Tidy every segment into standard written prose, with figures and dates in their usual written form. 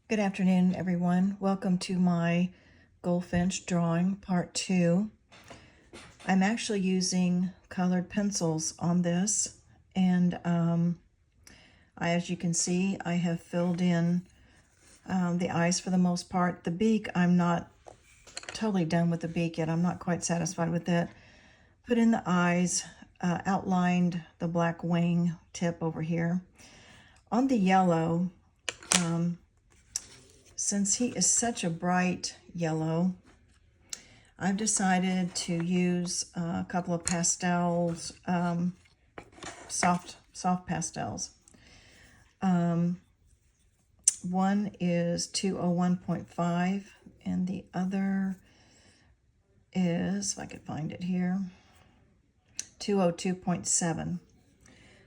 Good afternoon, everyone. Welcome to my Goldfinch drawing part 2. I'm actually using colored pencils on this, and as you can see, I have filled in the eyes for the most part. The beak, I'm not totally done with the beak yet. I'm not quite satisfied with it. Put in the eyes, outlined the black wing tip over here. On the yellow, since he is such a bright yellow, I've decided to use a couple of pastels, soft pastels. One is 201.5 and the other is, if I could find it here, 202.7.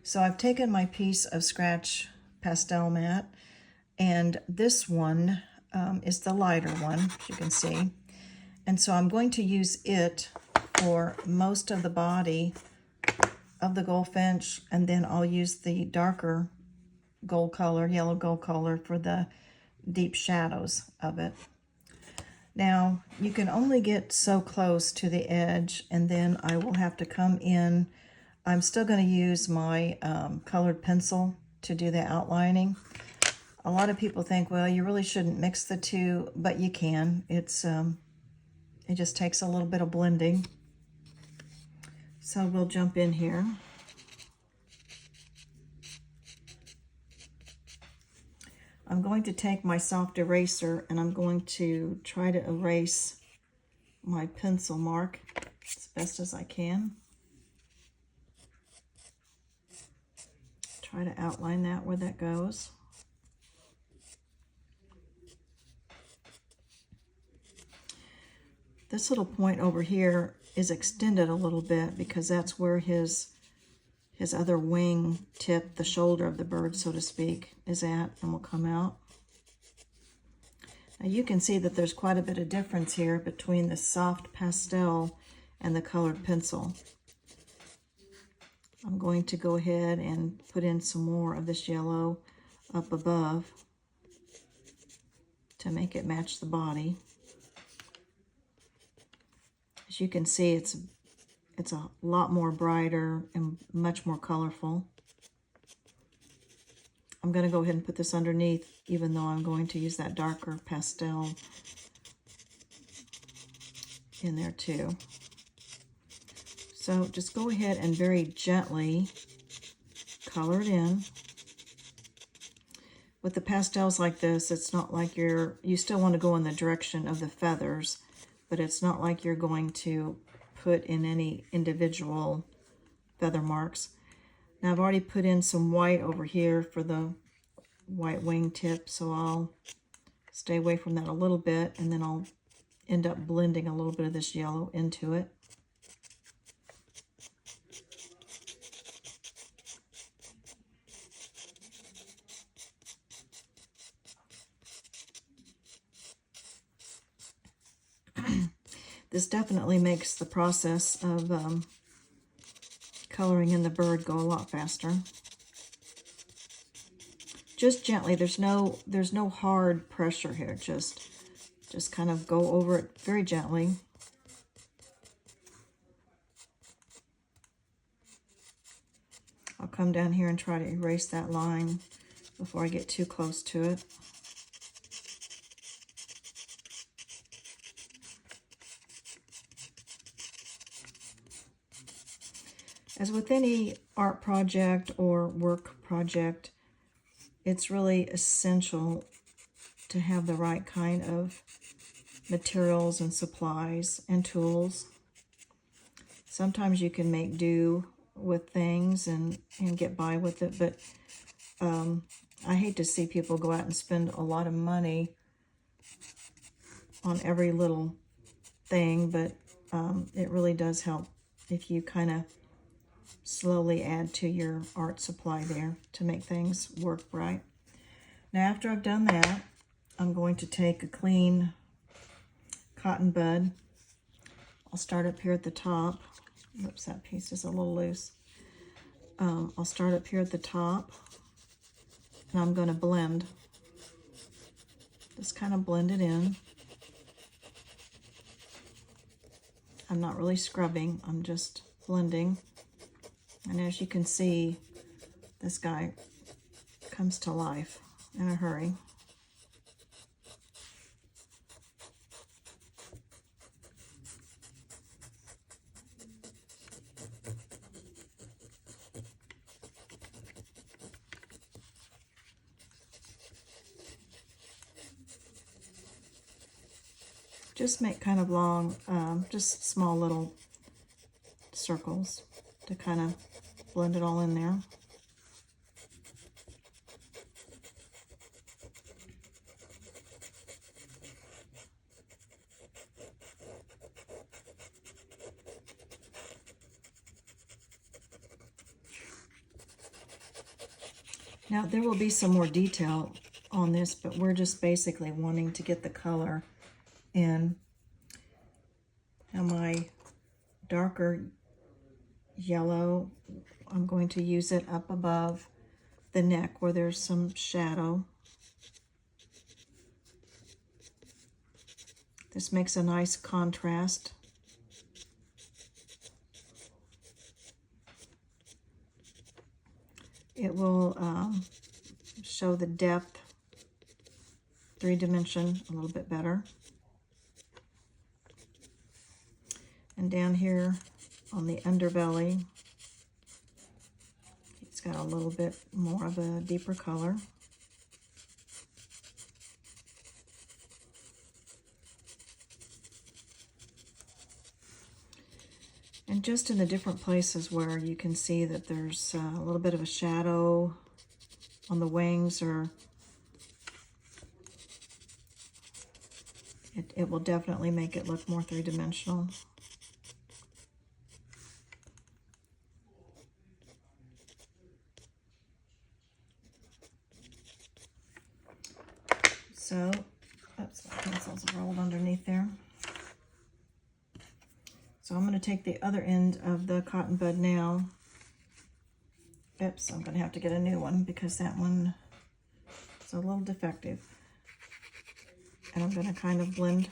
So I've taken my piece of scratch pastel mat, and this one is the lighter one, as you can see. And so I'm going to use it for most of the body of the goldfinch, and then I'll use the darker gold color, yellow gold color, for the deep shadows of it. Now, you can only get so close to the edge, and then I will have to come in. I'm still going to use my colored pencil to do the outlining. A lot of people think, well, you really shouldn't mix the two, but you can. It just takes a little bit of blending. So we'll jump in here. I'm going to take my soft eraser and I'm going to try to erase my pencil mark as best as I can. Try to outline that where that goes. This little point over here is extended a little bit because that's where his other wing tip, the shoulder of the bird, so to speak, is at, and will come out. Now you can see that there's quite a bit of difference here between the soft pastel and the colored pencil. I'm going to go ahead and put in some more of this yellow up above to make it match the body. As you can see, it's a lot more brighter and much more colorful. I'm going to go ahead and put this underneath, even though I'm going to use that darker pastel in there too. So just go ahead and very gently color it in. With the pastels like this, it's not like you still want to go in the direction of the feathers, but it's not like you're going to put in any individual feather marks. Now I've already put in some white over here for the white wing tip, so I'll stay away from that a little bit, and then I'll end up blending a little bit of this yellow into it. This definitely makes the process of coloring in the bird go a lot faster. Just gently. There's no hard pressure here. Just kind of go over it very gently. I'll come down here and try to erase that line before I get too close to it. As with any art project or work project, it's really essential to have the right kind of materials and supplies and tools. Sometimes you can make do with things and get by with it, but I hate to see people go out and spend a lot of money on every little thing, but it really does help if you kind of slowly add to your art supply there to make things work right. Now after I've done that, I'm going to take a clean cotton bud. I'll start up here at the top. Oops, that piece is a little loose. I'll start up here at the top, and I'm going to blend. Just kind of blend it in. I'm not really scrubbing, I'm just blending. And as you can see, this guy comes to life in a hurry. Just make kind of long, just small little circles to kind of blend it all in there. Now there will be some more detail on this, but we're just basically wanting to get the color in. Now my darker yellow, I'm going to use it up above the neck where there's some shadow. This makes a nice contrast. It will show the depth, 3-dimension, a little bit better. And down here on the underbelly, it's got a little bit more of a deeper color. And just in the different places where you can see that there's a little bit of a shadow on the wings, or it will definitely make it look more 3-dimensional. So, oops, my pencil's rolled underneath there. So I'm going to take the other end of the cotton bud now. Oops, I'm going to have to get a new one because that one is a little defective. And I'm going to kind of blend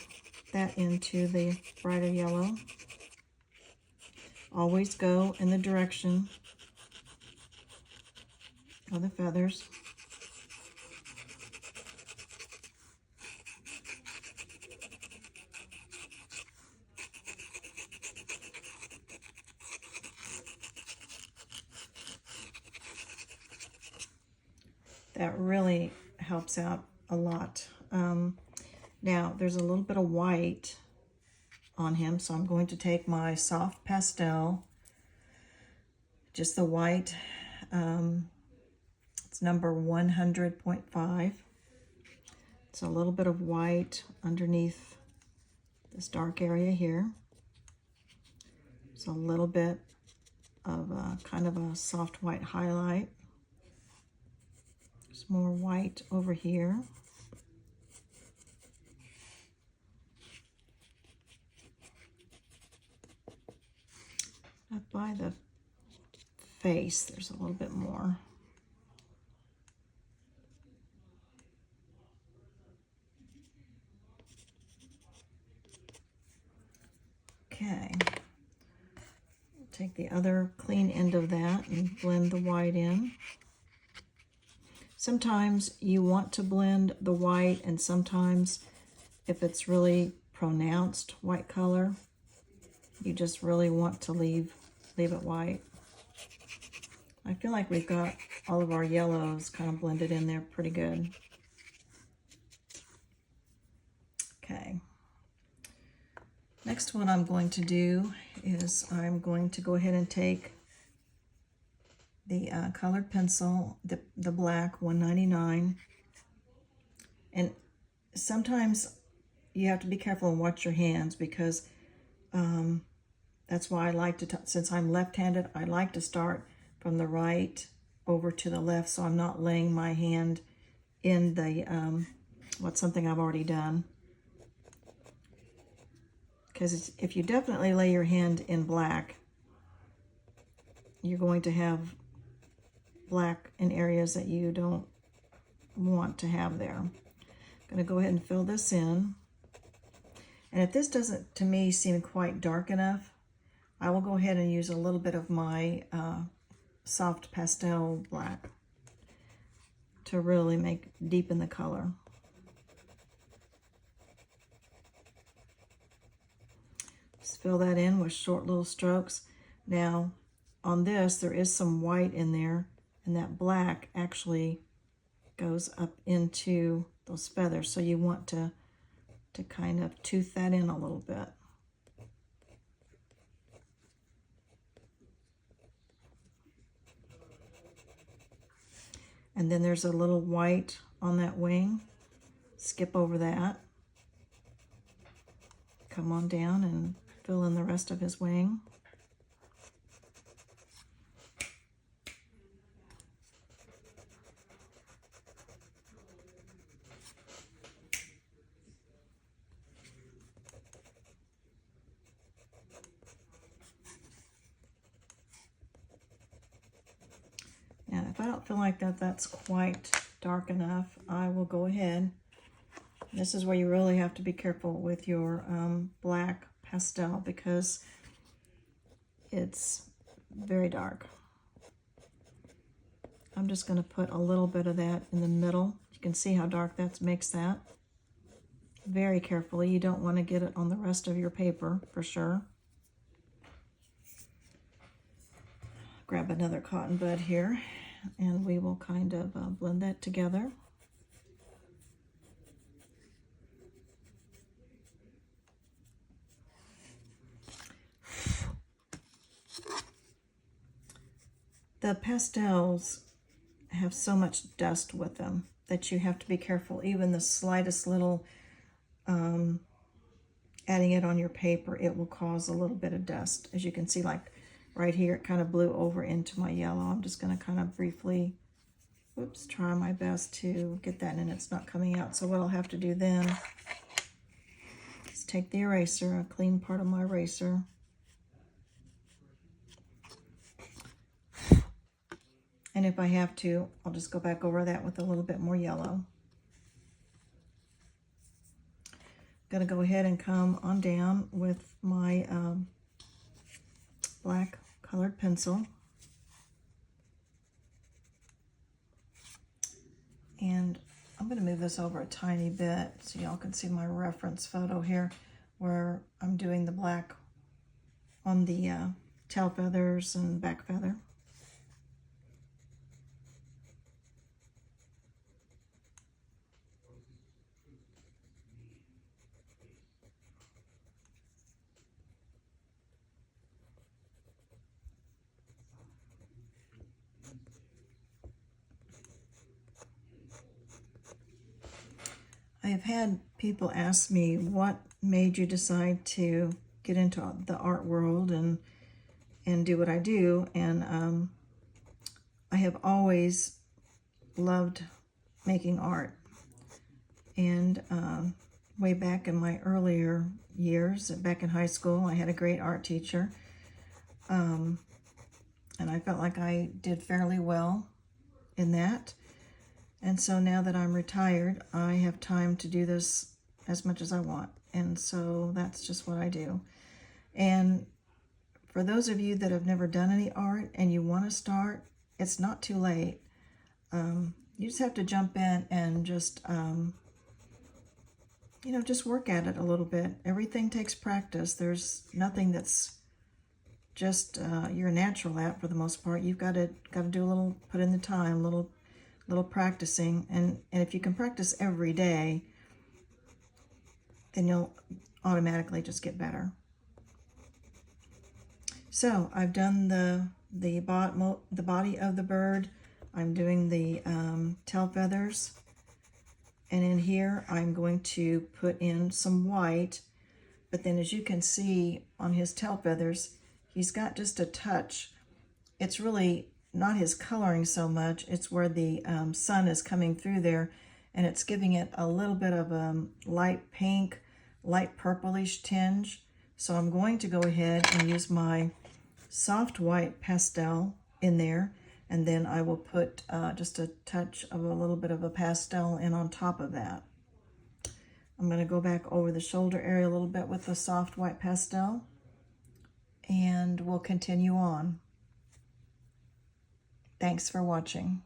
that into the brighter yellow. Always go in the direction of the feathers. That really helps out a lot. Now, there's a little bit of white on him, so I'm going to take my soft pastel, just the white. It's number 100.5. It's a little bit of white underneath this dark area here. It's a little bit of kind of a soft white highlight. There's more white over here. Up by the face, there's a little bit more. Okay. Take the other clean end of that and blend the white in. Sometimes you want to blend the white, and sometimes if it's really pronounced white color, you just really want to leave it white. I feel like we've got all of our yellows kind of blended in there pretty good. Okay. Next, what I'm going to do is I'm going to go ahead and take the colored pencil, the black 199, and sometimes you have to be careful and watch your hands, because that's why I like to, since I'm left-handed, I like to start from the right over to the left, so I'm not laying my hand in the, what's something I've already done. Because if you definitely lay your hand in black, you're going to have black in areas that you don't want to have there. I'm going to go ahead and fill this in. And if this doesn't, to me, seem quite dark enough, I will go ahead and use a little bit of my soft pastel black to really deepen the color. Just fill that in with short little strokes. Now, on this, there is some white in there, and that black actually goes up into those feathers, so you want to kind of tooth that in a little bit. And then there's a little white on that wing. Skip over that. Come on down and fill in the rest of his wing. And if I don't feel like that's quite dark enough, I will go ahead. This is where you really have to be careful with your black pastel, because it's very dark. I'm just going to put a little bit of that in the middle. You can see how dark that makes that. Very carefully. You don't want to get it on the rest of your paper, for sure. Grab another cotton bud here, and we will kind of blend that together. The pastels have so much dust with them that you have to be careful. Even the slightest little adding it on your paper, it will cause a little bit of dust. As you can see, like right here, it kind of blew over into my yellow. I'm just going to kind of briefly, try my best to get that in. It's not coming out. So what I'll have to do then is take the eraser, a clean part of my eraser, and if I have to, I'll just go back over that with a little bit more yellow. Gonna go ahead and come on down with my black colored pencil. And I'm gonna move this over a tiny bit so y'all can see my reference photo here where I'm doing the black on the tail feathers and back feather. I have had people ask me, what made you decide to get into the art world and do what I do? And I have always loved making art. And way back in my earlier years, back in high school, I had a great art teacher. And I felt like I did fairly well in that. And so now that I'm retired, I have time to do this as much as I want. And so that's just what I do. And for those of you that have never done any art and you want to start, it's not too late. You just have to jump in and just, just work at it a little bit. Everything takes practice. There's nothing that's just you're natural at for the most part. You've got to do a little, put in the time, little practicing, and if you can practice every day, then you'll automatically just get better. So I've done the body of the bird. I'm doing the tail feathers, and in here I'm going to put in some white, but then as you can see on his tail feathers, he's got just a touch. It's really not his coloring so much, it's where the sun is coming through there, and it's giving it a little bit of a light pink, light purplish tinge. So I'm going to go ahead and use my soft white pastel in there, and then I will put just a touch of a little bit of a pastel in on top of that. I'm going to go back over the shoulder area a little bit with the soft white pastel, and we'll continue on. Thanks for watching.